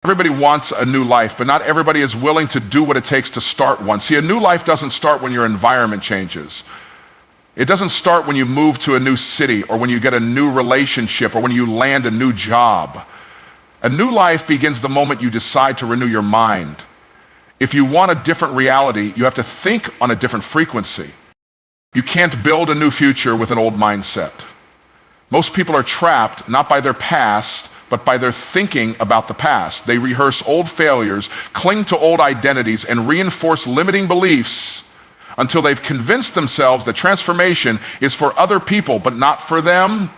Everybody wants a new life, but not everybody is willing to do what it takes to start one. See, a new life doesn't start when your environment changes. It doesn't start when you move to a new city or when you get a new relationship or when you land a new job. A new life begins the moment you decide to renew your mind. If you want a different reality, you have to think on a different frequency. You can't build a new future with an old mindset. Most people are trapped not by their past, but by their thinking about the past. They rehearse old failures, cling to old identities, and reinforce limiting beliefs until they've convinced themselves that transformation is for other people, but not for them.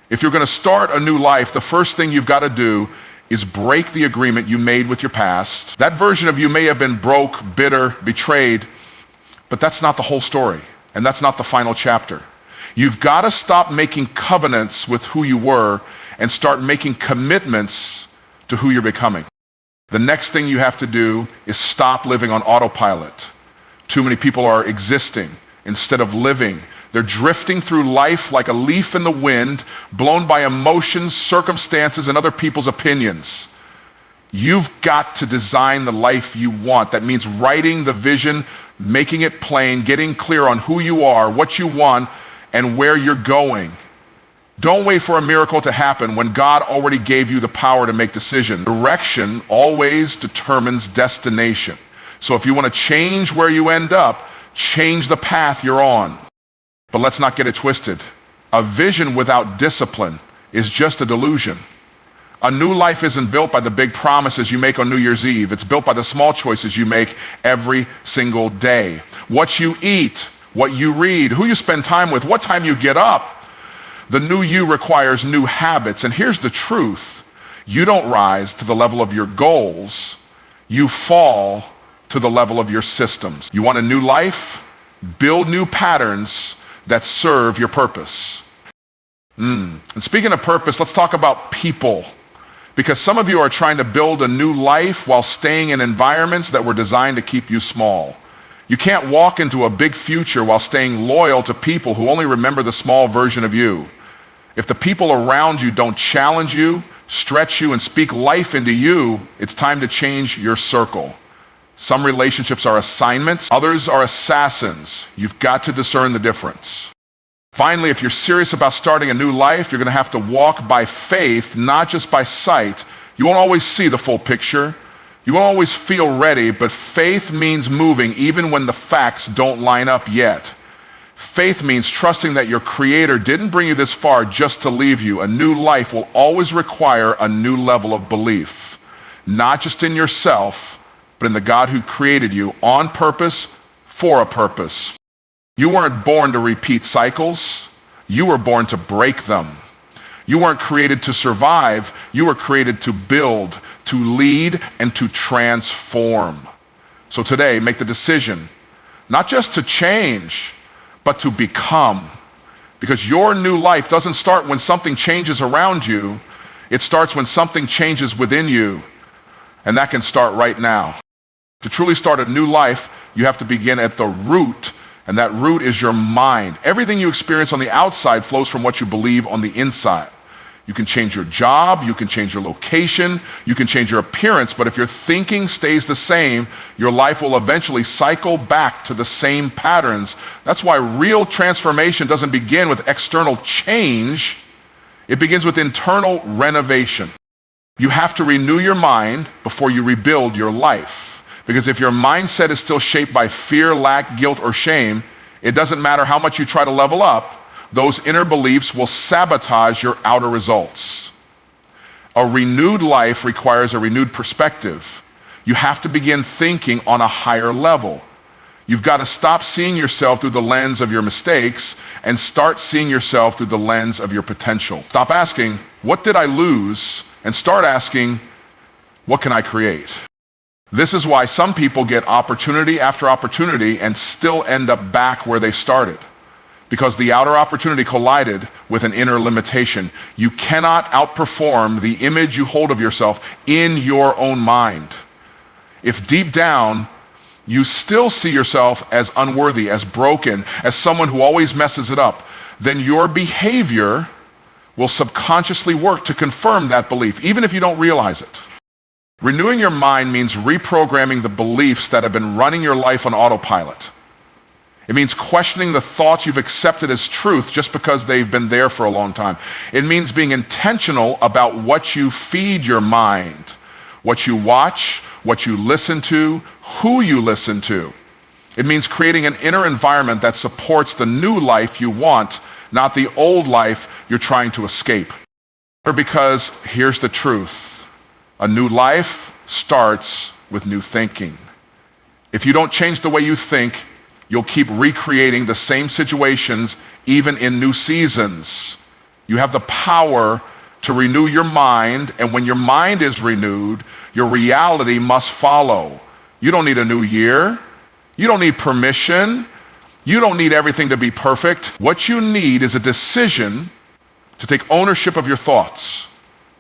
If you're going to start a new life, the first thing you've got to do is break the agreement you made with your past. That version of you may have been broke, bitter, betrayed, but that's not the whole story, and that's not the final chapter. You've got to stop making covenants with who you were and start making commitments to who you're becoming. The next thing you have to do is stop living on autopilot. Too many people are existing instead of living. They're drifting through life like a leaf in the wind, blown by emotions, circumstances, and other people's opinions. You've got to design the life you want. That means writing the vision, making it plain, getting clear on who you are, what you want, and where you're going. Don't wait for a miracle to happen when God already gave you the power to make decisions. Direction always determines destination. So if you want to change where you end up, change the path you're on. But let's not get it twisted. A vision without discipline is just a delusion. A new life isn't built by the big promises you make on New Year's Eve. It's built by the small choices you make every single day. What you eat, what you read, who you spend time with, what time you get up. The new you requires new habits. And here's the truth. You don't rise to the level of your goals. You fall to the level of your systems. You want a new life? Build new patterns that serve your purpose. And speaking of purpose, let's talk about people. Because some of you are trying to build a new life while staying in environments that were designed to keep you small. You can't walk into a big future while staying loyal to people who only remember the small version of you. If the people around you don't challenge you, stretch you, and speak life into you, it's time to change your circle. Some relationships are assignments, others are assassins. You've got to discern the difference. Finally, if you're serious about starting a new life, you're going to have to walk by faith, not just by sight. You won't always see the full picture. You won't always feel ready, but faith means moving even when the facts don't line up yet. Faith means trusting that your Creator didn't bring you this far just to leave you. A new life will always require a new level of belief, not just in yourself, but in the God who created you on purpose, for a purpose. You weren't born to repeat cycles. You were born to break them. You weren't created to survive. You were created to build, to lead, and to transform. So today, make the decision, not just to change, but to become. Because your new life doesn't start when something changes around you. It starts when something changes within you. And that can start right now. To truly start a new life, you have to begin at the root, and that root is your mind. Everything you experience on the outside flows from what you believe on the inside. You can change your job, you can change your location, you can change your appearance, but if your thinking stays the same, your life will eventually cycle back to the same patterns. That's why real transformation doesn't begin with external change. It begins with internal renovation. You have to renew your mind before you rebuild your life. Because if your mindset is still shaped by fear, lack, guilt, or shame, it doesn't matter how much you try to level up, those inner beliefs will sabotage your outer results. A renewed life requires a renewed perspective. You have to begin thinking on a higher level. You've got to stop seeing yourself through the lens of your mistakes and start seeing yourself through the lens of your potential. Stop asking, what did I lose? And start asking, what can I create? This is why some people get opportunity after opportunity and still end up back where they started. Because the outer opportunity collided with an inner limitation. You cannot outperform the image you hold of yourself in your own mind. If deep down, you still see yourself as unworthy, as broken, as someone who always messes it up, then your behavior will subconsciously work to confirm that belief, even if you don't realize it. Renewing your mind means reprogramming the beliefs that have been running your life on autopilot. It means questioning the thoughts you've accepted as truth just because they've been there for a long time. It means being intentional about what you feed your mind, what you watch, what you listen to, who you listen to. It means creating an inner environment that supports the new life you want, not the old life you're trying to escape. Because here's the truth. A new life starts with new thinking. If you don't change the way you think, you'll keep recreating the same situations even in new seasons. You have the power to renew your mind, and when your mind is renewed, your reality must follow. You don't need a new year. You don't need permission. You don't need everything to be perfect. What you need is a decision to take ownership of your thoughts,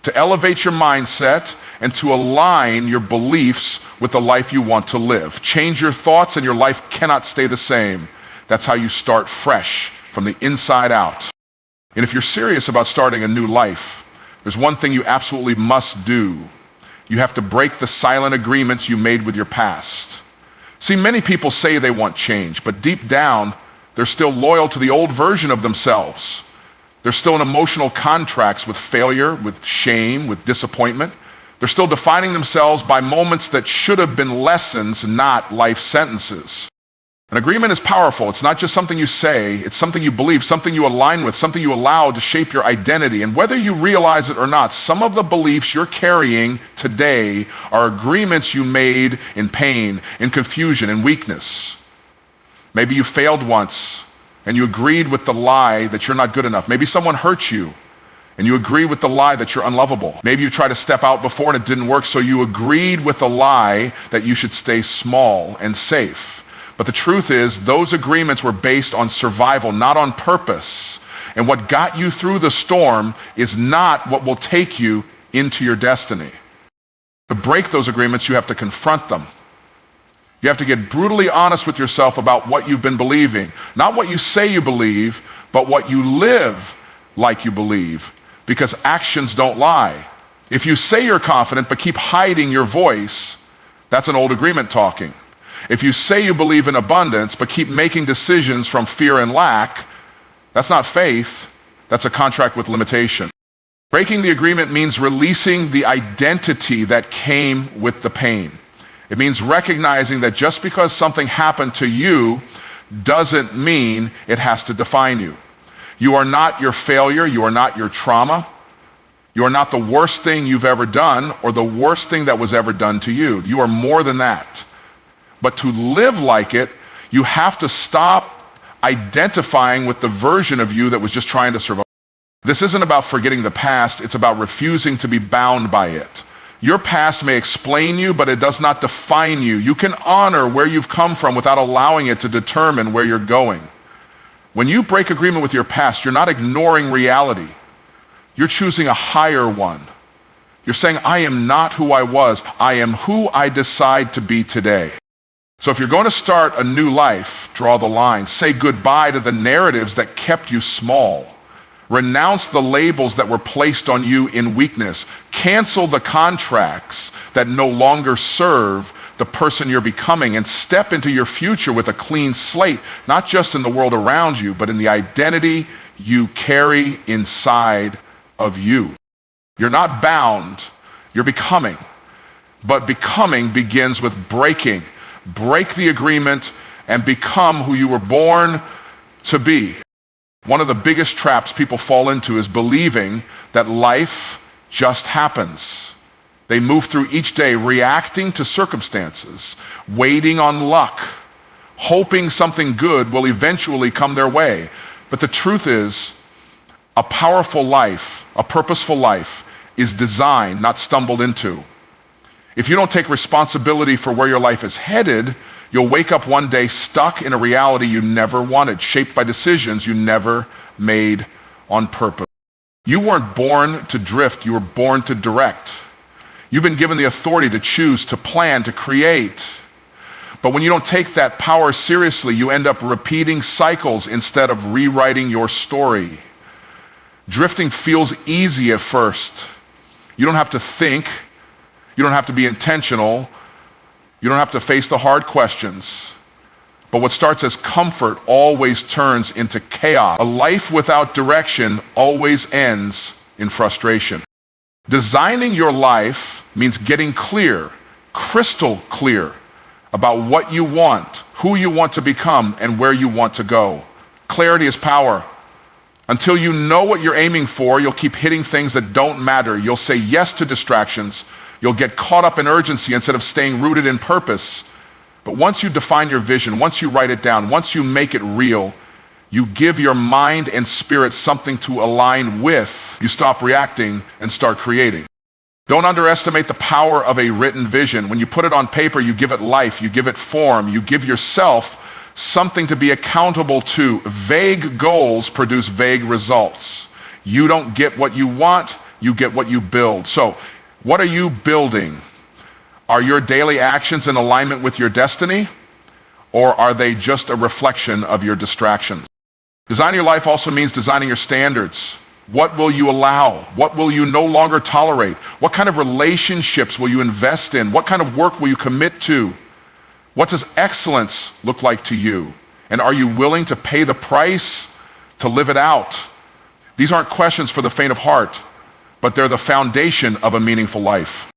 to elevate your mindset, and to align your beliefs with the life you want to live. Change your thoughts and your life cannot stay the same. That's how you start fresh from the inside out. And if you're serious about starting a new life, there's one thing you absolutely must do. You have to break the silent agreements you made with your past. See, many people say they want change, but deep down, they're still loyal to the old version of themselves. They're still in emotional contracts with failure, with shame, with disappointment. They're still defining themselves by moments that should have been lessons, not life sentences. An agreement is powerful. It's not just something you say, it's something you believe, something you align with, something you allow to shape your identity. And whether you realize it or not, some of the beliefs you're carrying today are agreements you made in pain, in confusion, in weakness. Maybe you failed once and you agreed with the lie that you're not good enough. Maybe someone hurt you and you agreed with the lie that you're unlovable. Maybe you tried to step out before and it didn't work, so you agreed with the lie that you should stay small and safe. But the truth is, those agreements were based on survival, not on purpose. And what got you through the storm is not what will take you into your destiny. To break those agreements, you have to confront them. You have to get brutally honest with yourself about what you've been believing. Not what you say you believe, but what you live like you believe. Because actions don't lie. If you say you're confident but keep hiding your voice, that's an old agreement talking. If you say you believe in abundance but keep making decisions from fear and lack, that's not faith, that's a contract with limitation. Breaking the agreement means releasing the identity that came with the pain. It means recognizing that just because something happened to you doesn't mean it has to define you. You are not your failure, you are not your trauma. You are not the worst thing you've ever done or the worst thing that was ever done to you. You are more than that. But to live like it, you have to stop identifying with the version of you that was just trying to survive. This isn't about forgetting the past, it's about refusing to be bound by it. Your past may explain you, but it does not define you. You can honor where you've come from without allowing it to determine where you're going. When you break agreement with your past, you're not ignoring reality. You're choosing a higher one. You're saying, I am not who I was. I am who I decide to be today. So if you're going to start a new life, draw the line. Say goodbye to the narratives that kept you small. Renounce the labels that were placed on you in weakness. Cancel the contracts that no longer serve the person you're becoming, and step into your future with a clean slate, not just in the world around you, but in the identity you carry inside of you. You're not bound, you're becoming. But becoming begins with breaking. Break the agreement and become who you were born to be. One of the biggest traps people fall into is believing that life just happens. They move through each day reacting to circumstances, waiting on luck, hoping something good will eventually come their way. But the truth is, a powerful life, a purposeful life, is designed, not stumbled into. If you don't take responsibility for where your life is headed, you'll wake up one day stuck in a reality you never wanted, shaped by decisions you never made on purpose. You weren't born to drift, you were born to direct. You've been given the authority to choose, to plan, to create. But when you don't take that power seriously, you end up repeating cycles instead of rewriting your story. Drifting feels easy at first. You don't have to think. You don't have to be intentional. You don't have to face the hard questions. But what starts as comfort always turns into chaos. A life without direction always ends in frustration. Designing your life means getting clear, crystal clear, about what you want, who you want to become, and where you want to go. Clarity is power. Until you know what you're aiming for, you'll keep hitting things that don't matter. You'll say yes to distractions. You'll get caught up in urgency instead of staying rooted in purpose. But once you define your vision, once you write it down, once you make it real, you give your mind and spirit something to align with. You stop reacting and start creating. Don't underestimate the power of a written vision. When you put it on paper, you give it life, you give it form, you give yourself something to be accountable to. Vague goals produce vague results. You don't get what you want, you get what you build. So, what are you building? Are your daily actions in alignment with your destiny, or are they just a reflection of your distractions? Designing your life also means designing your standards. What will you allow? What will you no longer tolerate? What kind of relationships will you invest in? What kind of work will you commit to? What does excellence look like to you? And are you willing to pay the price to live it out? These aren't questions for the faint of heart, but they're the foundation of a meaningful life.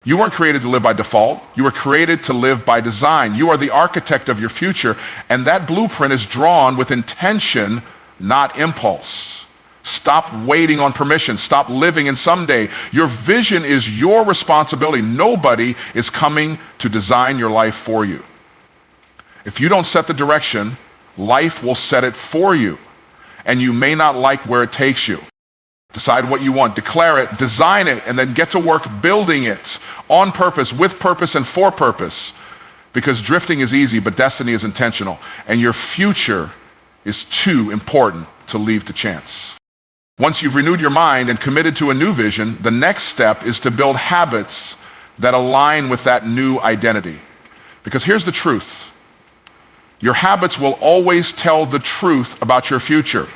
You weren't created to live by default. You were created to live by design. You are the architect of your future, and that blueprint is drawn with intention, not impulse. Stop waiting on permission. Stop living in someday. Your vision is your responsibility. Nobody is coming to design your life for you. If you don't set the direction, life will set it for you, and you may not like where it takes you. Decide what you want, declare it, design it, and then get to work building it on purpose, with purpose, and for purpose. Because drifting is easy, but destiny is intentional. And your future is too important to leave to chance. Once you've renewed your mind and committed to a new vision, the next step is to build habits that align with that new identity. Because here's the truth. Your habits will always tell the truth about your future.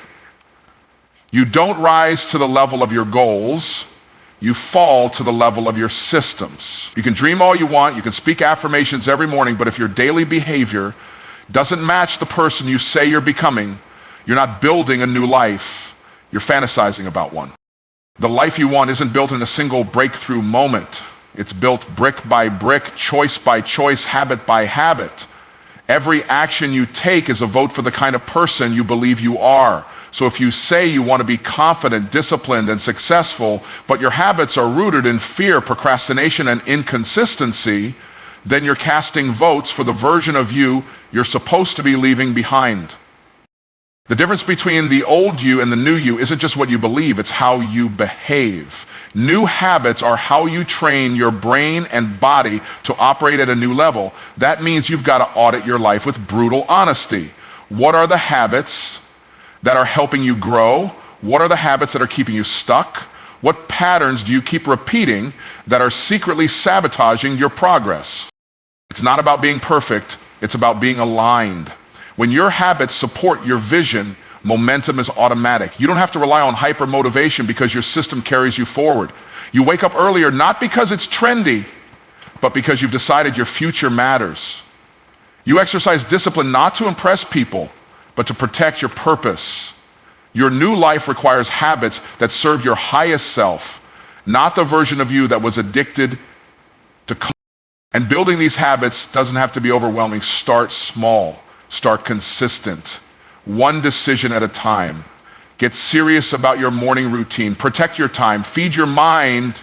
You don't rise to the level of your goals, you fall to the level of your systems. You can dream all you want, you can speak affirmations every morning, but if your daily behavior doesn't match the person you say you're becoming, you're not building a new life, you're fantasizing about one. The life you want isn't built in a single breakthrough moment. It's built brick by brick, choice by choice, habit by habit. Every action you take is a vote for the kind of person you believe you are. So if you say you want to be confident, disciplined, and successful, but your habits are rooted in fear, procrastination, and inconsistency, then you're casting votes for the version of you you're supposed to be leaving behind. The difference between the old you and the new you isn't just what you believe, it's how you behave. New habits are how you train your brain and body to operate at a new level. That means you've got to audit your life with brutal honesty. What are the habits that are helping you grow? What are the habits that are keeping you stuck? What patterns do you keep repeating that are secretly sabotaging your progress? It's not about being perfect, it's about being aligned. When your habits support your vision, momentum is automatic. You don't have to rely on hyper-motivation because your system carries you forward. You wake up earlier not because it's trendy, but because you've decided your future matters. You exercise discipline not to impress people, but to protect your purpose. Your new life requires habits that serve your highest self, not the version of you that was addicted to comfort. And building these habits doesn't have to be overwhelming. Start small, start consistent, one decision at a time. Get serious about your morning routine, protect your time, feed your mind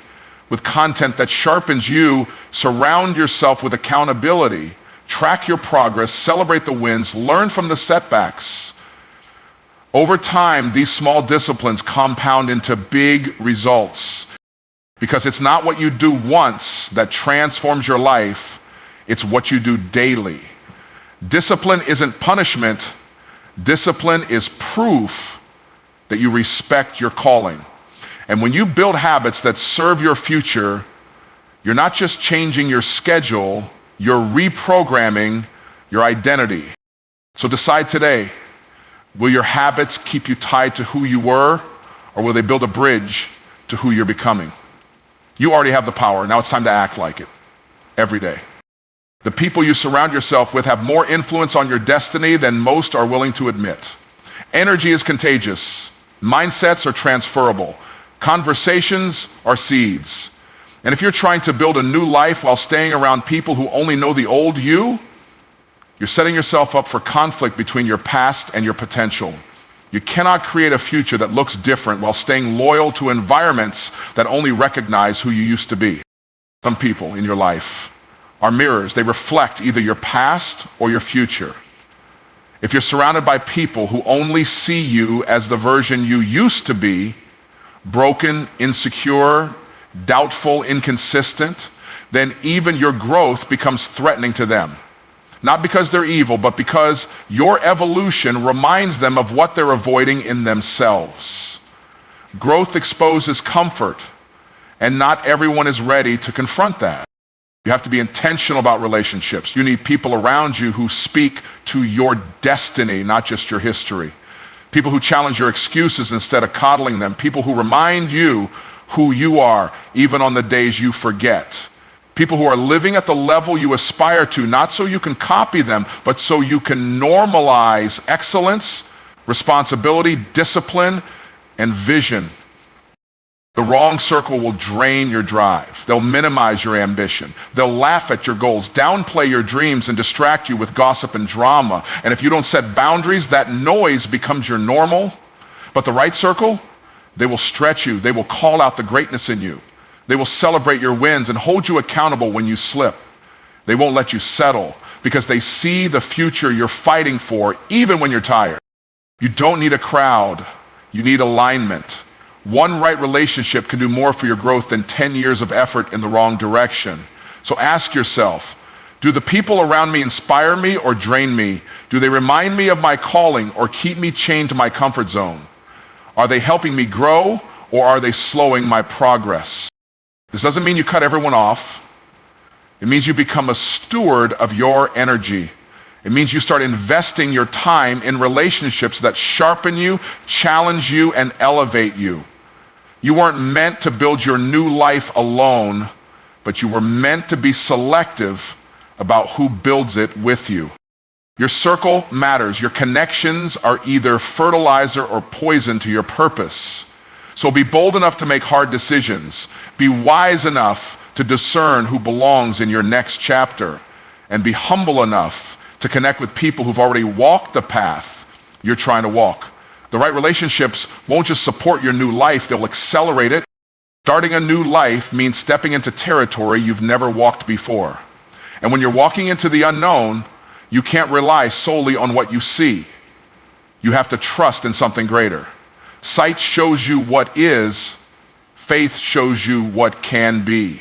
with content that sharpens you, surround yourself with accountability. Track your progress, celebrate the wins, learn from the setbacks. Over time, these small disciplines compound into big results because it's not what you do once that transforms your life, it's what you do daily. Discipline isn't punishment, discipline is proof that you respect your calling. And when you build habits that serve your future, you're not just changing your schedule, you're reprogramming your identity. So decide today, will your habits keep you tied to who you were, or will they build a bridge to who you're becoming? You already have the power. Now it's time to act like it every day. The people you surround yourself with have more influence on your destiny than most are willing to admit. Energy is contagious. Mindsets are transferable. Conversations are seeds. And if you're trying to build a new life while staying around people who only know the old you, you're setting yourself up for conflict between your past and your potential. You cannot create a future that looks different while staying loyal to environments that only recognize who you used to be. Some people in your life are mirrors. They reflect either your past or your future. If you're surrounded by people who only see you as the version you used to be, broken, insecure, doubtful, inconsistent, then even your growth becomes threatening to them. Not because they're evil, but because your evolution reminds them of what they're avoiding in themselves. Growth exposes comfort, and not everyone is ready to confront that. You have to be intentional about relationships. You need people around you who speak to your destiny, not just your history. People who challenge your excuses instead of coddling them. People who remind you who you are, even on the days you forget. People who are living at the level you aspire to, not so you can copy them, but so you can normalize excellence, responsibility, discipline, and vision. The wrong circle will drain your drive. They'll minimize your ambition. They'll laugh at your goals, downplay your dreams, and distract you with gossip and drama. And if you don't set boundaries, that noise becomes your normal. But the right circle, they will stretch you. They will call out the greatness in you. They will celebrate your wins and hold you accountable when you slip. They won't let you settle because they see the future you're fighting for, even when you're tired. You don't need a crowd. You need alignment. One right relationship can do more for your growth than 10 years of effort in the wrong direction. So ask yourself, do the people around me inspire me or drain me? Do they remind me of my calling or keep me chained to my comfort zone? Are they helping me grow or are they slowing my progress? This doesn't mean you cut everyone off. It means you become a steward of your energy. It means you start investing your time in relationships that sharpen you, challenge you, and elevate you. You weren't meant to build your new life alone, but you were meant to be selective about who builds it with you. Your circle matters. Your connections are either fertilizer or poison to your purpose. So be bold enough to make hard decisions. Be wise enough to discern who belongs in your next chapter. And be humble enough to connect with people who've already walked the path you're trying to walk. The right relationships won't just support your new life, they'll accelerate it. Starting a new life means stepping into territory you've never walked before. And when you're walking into the unknown, you can't rely solely on what you see. You have to trust in something greater. Sight shows you what is, faith shows you what can be.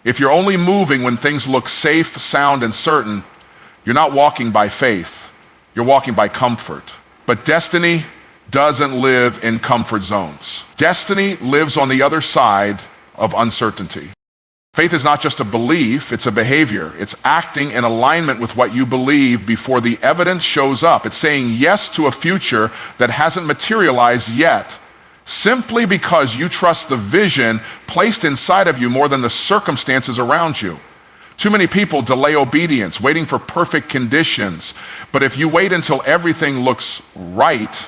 If you're only moving when things look safe, sound, and certain, you're not walking by faith, you're walking by comfort. But destiny doesn't live in comfort zones. Destiny lives on the other side of uncertainty. Faith is not just a belief, it's a behavior. It's acting in alignment with what you believe before the evidence shows up. It's saying yes to a future that hasn't materialized yet, simply because you trust the vision placed inside of you more than the circumstances around you. Too many people delay obedience, waiting for perfect conditions. But if you wait until everything looks right,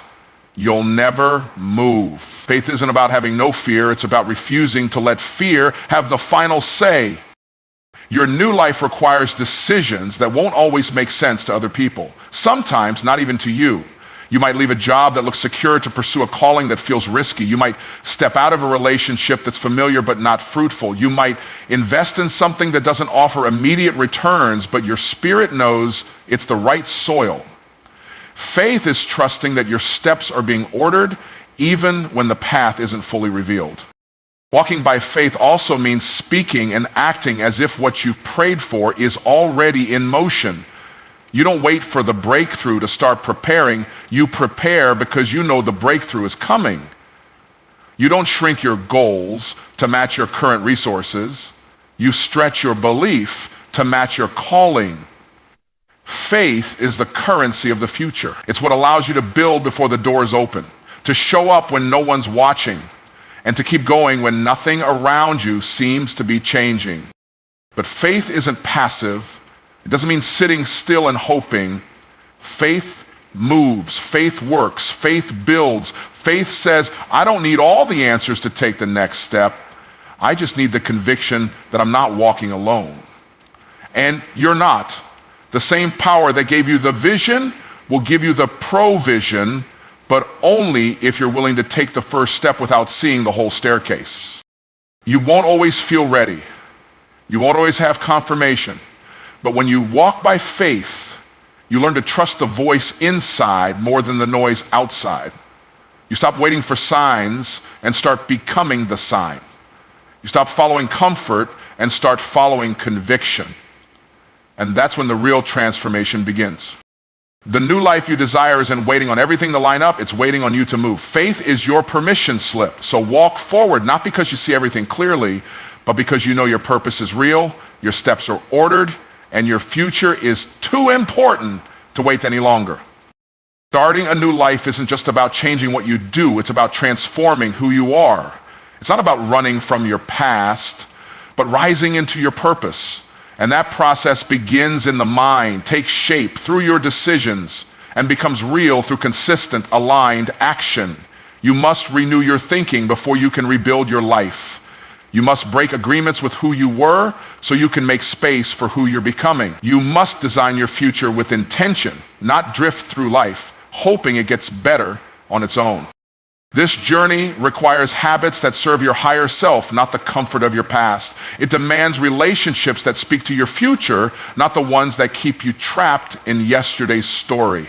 you'll never move. Faith isn't about having no fear, it's about refusing to let fear have the final say. Your new life requires decisions that won't always make sense to other people. Sometimes not even to you. You might leave a job that looks secure to pursue a calling that feels risky. You might step out of a relationship that's familiar but not fruitful. You might invest in something that doesn't offer immediate returns, but your spirit knows it's the right soil. Faith is trusting that your steps are being ordered even when the path isn't fully revealed. Walking by faith also means speaking and acting as if what you've prayed for is already in motion. You don't wait for the breakthrough to start preparing. You prepare because you know the breakthrough is coming. You don't shrink your goals to match your current resources. You stretch your belief to match your calling. Faith is the currency of the future. It's what allows you to build before the doors open, to show up when no one's watching, and to keep going when nothing around you seems to be changing. But faith isn't passive. It doesn't mean sitting still and hoping. Faith moves, faith works, faith builds. Faith says, I don't need all the answers to take the next step. I just need the conviction that I'm not walking alone. And you're not. The same power that gave you the vision will give you the provision, but only if you're willing to take the first step without seeing the whole staircase. You won't always feel ready. You won't always have confirmation. But when you walk by faith, you learn to trust the voice inside more than the noise outside. You stop waiting for signs and start becoming the sign. You stop following comfort and start following conviction. And that's when the real transformation begins. The new life you desire isn't waiting on everything to line up, it's waiting on you to move. Faith is your permission slip. So walk forward, not because you see everything clearly, but because you know your purpose is real, your steps are ordered, and your future is too important to wait any longer. Starting a new life isn't just about changing what you do, it's about transforming who you are. It's not about running from your past, but rising into your purpose. And that process begins in the mind, takes shape through your decisions, and becomes real through consistent, aligned action. You must renew your thinking before you can rebuild your life. You must break agreements with who you were so you can make space for who you're becoming. You must design your future with intention, not drift through life, hoping it gets better on its own. This journey requires habits that serve your higher self, not the comfort of your past. It demands relationships that speak to your future, not the ones that keep you trapped in yesterday's story.